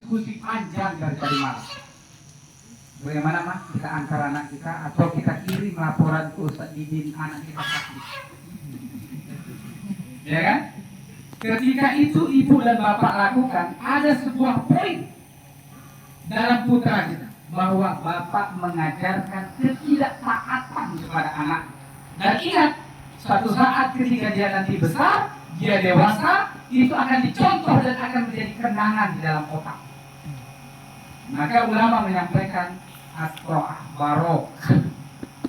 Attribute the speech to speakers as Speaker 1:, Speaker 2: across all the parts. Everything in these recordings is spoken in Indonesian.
Speaker 1: diskusi panjang dari malam. Bagaimana mah kita antar anak kita atau kita kirim laporan ke Ustaz Didin anak kita sakit. Ya kan? Ketika itu ibu dan bapak lakukan, ada sebuah poin dalam putra kita bahwa bapak mengajarkan ketidaktaatan kepada anak. Dan ingat, suatu saat ketika dia nanti besar, dia dewasa, itu akan dicontoh dan akan menjadi kenangan di dalam otak. Maka ulama menyampaikan at-ta'ah barok.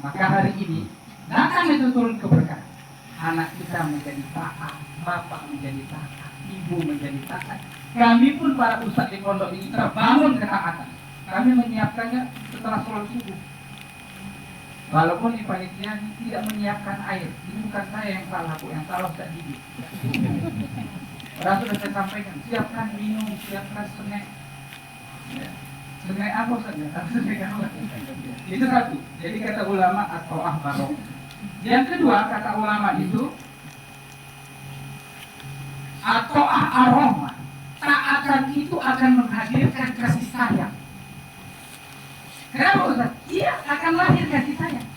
Speaker 1: Maka hari ini datang itu turun keberkahan. Anak kita menjadi taat, bapak menjadi taat, ibu menjadi taat. Kami pun para ustadz di pondok ini terbangun ketaatan. Kami menyiapkannya setelah sholat subuh. Walaupun di panitia tidak menyiapkan air, ini bukan saya yang salah, Bu, yang salah Ustaz Didi. Sudah saya sampaikan, siapkan minum, siapkan snack. Ya. Snack apa saja? Itu satu. Jadi kata ulama at-ta'ah barok. Yang kedua kata ulama itu at-ta'ah arahmah. Taatan itu akan menghadirkan kasih sayang. Kenapa Ustaz? Iya, akan lahir kasih sayang.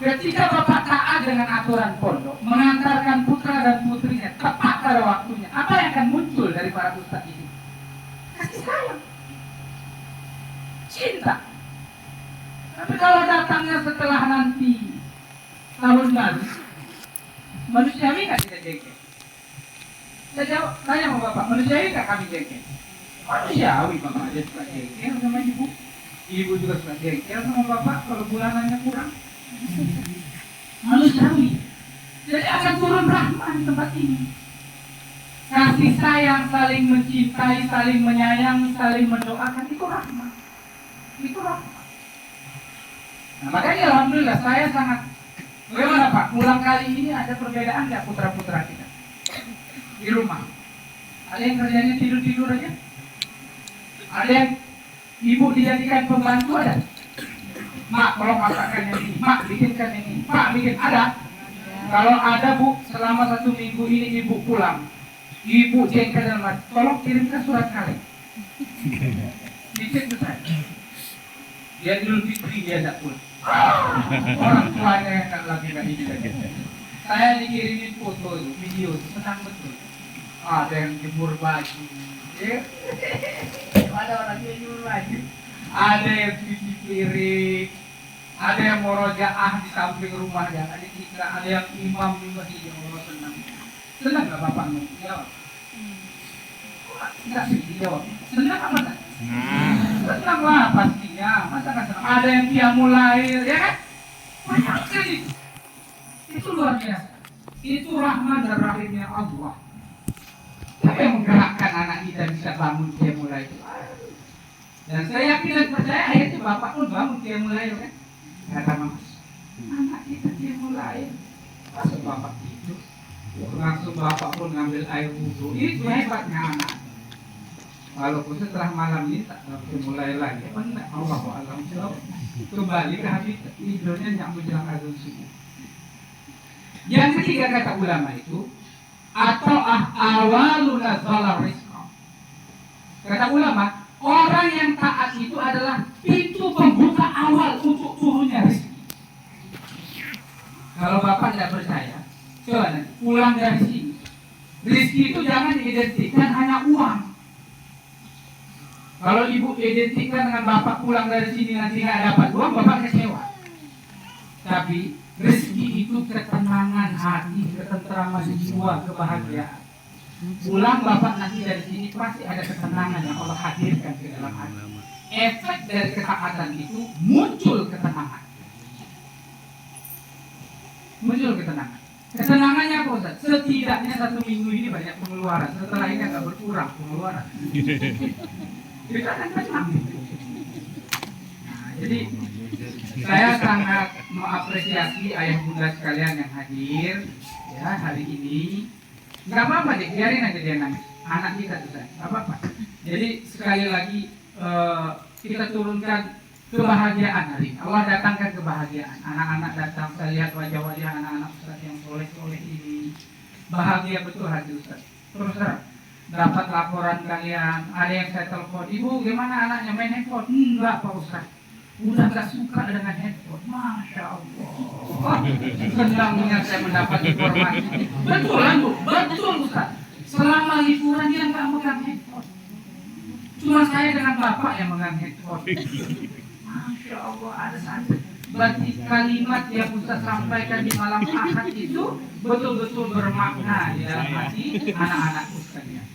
Speaker 1: Ketika bapak taat dengan aturan pondok, mengantarkan putra dan putrinya tepat pada waktunya, apa yang akan muncul dari para ustaz ini? Kasih sayang, cinta. Tapi kalau datangnya setelah nanti tahun baru, manusiawi nggak kita jengkel? Saya jawab, tanya sama bapak, manusiawi nggak kami jengkel? Manusiawi, bapak aja suka jengkel sama ibu. Ibu juga suka jengkel sama bapak kalau bulanannya kurang. Manusiawi. Jadi akan turun rahmat di tempat ini. Kasih sayang, saling mencintai, saling menyayangi, saling mendoakan, itu rahmat. Itu rahmat. Nah, makanya alhamdulillah saya sangat. Bagaimana Pak? Pulang kali ini ada perbedaan nggak putra-putra kita di rumah? Ada yang kerjanya tidur-tidur aja? Ada yang ibu dijadikan pembantu ada? Mak, tolong masakkan yang ini. Mak, bikinkan yang ini. Pak, bikin. Ada? Kalau ada Bu, selama 1 minggu ini ibu pulang, ibu jengkel dan mati, tolong kirimkan surat kaleng. Dicek ke saya. Dia Idul Fitri dia tidak pulang. Orang tuanya yang tak lagi ini. Saya dikirimin foto itu, video, senang betul. Ada yang jemur baju. Ada orang yang jemur baju. Ada yang cuci piring, ada yang murojaah di samping rumahnya, ada yang imam di masjid yang Allah senang. Senang nggak bapak mau jawab? Enggak sih dijawab. Senang apa enggak? Senang lah pastinya. Masa nggak senang? Ada yang qiyamul lail, ya kan? Banyak sekali. Itu luar biasa. Itu rahmat dan rahimnya Allah. Siapa yang menggerakkan anak kita bisa bangun qiyamul lail? Dan saya yakin dan percaya akhirnya bapak pun bangun dia mulai kan? Kata mas, anak kita dia mulai. Langsung bapak tidur, langsung bapak pun ngambil air wudhu. Itu hebatnya anak. Walaupun setelah malam ini tak mulai lagi, apa enggak? Allah alam kembali ke habis tidurnya yang menjelang azan subuh. Yang ketiga kata ulama itu, atau awaluna zalar rizqa. Kata ulama, orang yang taat itu adalah pintu pembuka awal untuk turunnya rezeki. Kalau bapak tidak percaya, coba nanti pulang dari sini. Rezeki itu jangan diidentikan hanya uang. Kalau ibu identikkan dengan bapak pulang dari sini nanti nggak dapat uang, bapak kecewa. Tapi rezeki itu ketenangan hati, ketentraman jiwa, kebahagiaan. Pulang bapak nanti dari sini pasti ada ketenangan yang Allah hadirkan ke dalam hati. Efek dari ketaatan itu muncul ketenangan. Muncul ketenangan. Ketenangannya apa Ustaz? Setidaknya 1 minggu ini banyak pengeluaran. Setelah ini agak berkurang pengeluaran. Kita akan tenang. Nah, jadi saya sangat mengapresiasi ayah bunda sekalian yang hadir ya hari ini. Nggak apa-apa deh, biarin aja dia nangis. Anak kita tuh, nggak apa-apa. Jadi sekali lagi kita turunkan kebahagiaan hari ini. Allah datangkan kebahagiaan. Anak-anak datang, saya lihat wajah-wajah anak-anak Ustaz yang soleh-soleh ini. Bahagia betul hati Ustaz. Terus terang, dapat laporan kalian, ada yang saya telepon, ibu gimana anaknya main handphone? Enggak Pak Ustaz, udah gak suka dengan handphone. Masya Allah, senangnya saya mendapat informasi. Betulan Bu, betul Ustaz, selama liburan dia gak megang handphone, cuma saya dengan bapak yang megang handphone. Masya Allah, ada satu berarti kalimat yang Ustaz sampaikan di malam Ahad itu betul-betul bermakna di dalam hati anak-anakku sekalian.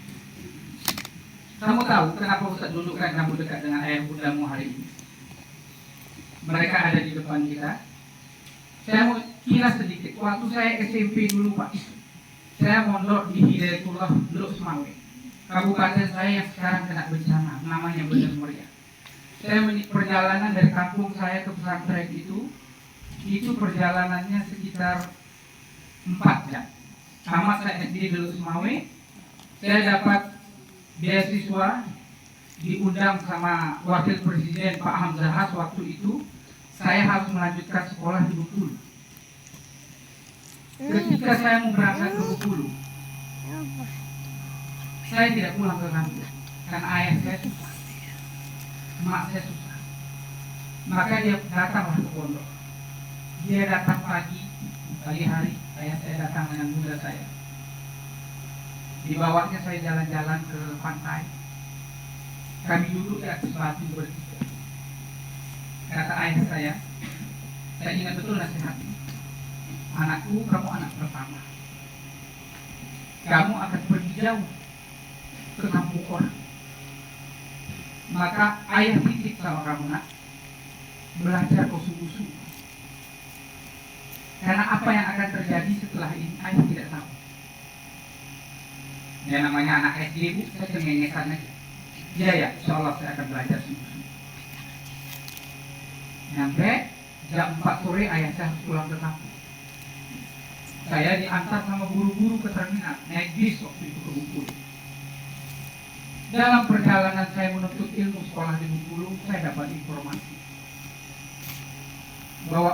Speaker 1: Kamu tahu kenapa Ustaz dudukkan kamu dekat dengan ayah bundamu hari ini? Mereka ada di depan kita. Saya mau kilas sedikit. Waktu saya SMP dulu Pak, saya mondok di Hidayatullah Teluk Semawe, kabupaten saya yang sekarang kena bencana, namanya Bener Meriah. Saya perjalanan dari kampung saya ke pesantren itu perjalanannya sekitar 4 jam. Tamat saya SD di Teluk Semawe, saya dapat beasiswa, diundang sama Wakil Presiden Pak Hamzahas waktu itu. Saya harus melanjutkan sekolah di Bengkulu. Ketika saya mau berangkat ke Bengkulu, saya tidak pulang ke kampung karena ayah saya susah, mak saya susah. Maka dia datanglah ke pondok. Dia datang pagi hari, ayah saya datang dengan bunda saya. Dibawanya saya jalan-jalan ke pantai. Kami duduk di atas batu bertiga. Kata ayah saya ingat betul nasihatnya. Anakku, kamu anak pertama. Kamu akan pergi jauh ke kampung orang. Maka ayah titip sama kamu nak, belajar kau sungguh-sungguh. Karena apa yang akan terjadi setelah ini ayah tidak tahu. Ya namanya anak SD Bu, saya cengengesan aja. Ya, insya Allah saya akan belajar sungguh-sungguh. Sampai jam 4 sore ayah saya harus pulang ke kampung. Saya diantar sama guru-guru ke terminal, naik bis waktu itu ke Bengkulu. Dalam perjalanan saya menuntut ilmu sekolah di Bengkulu, saya dapat informasi bahwa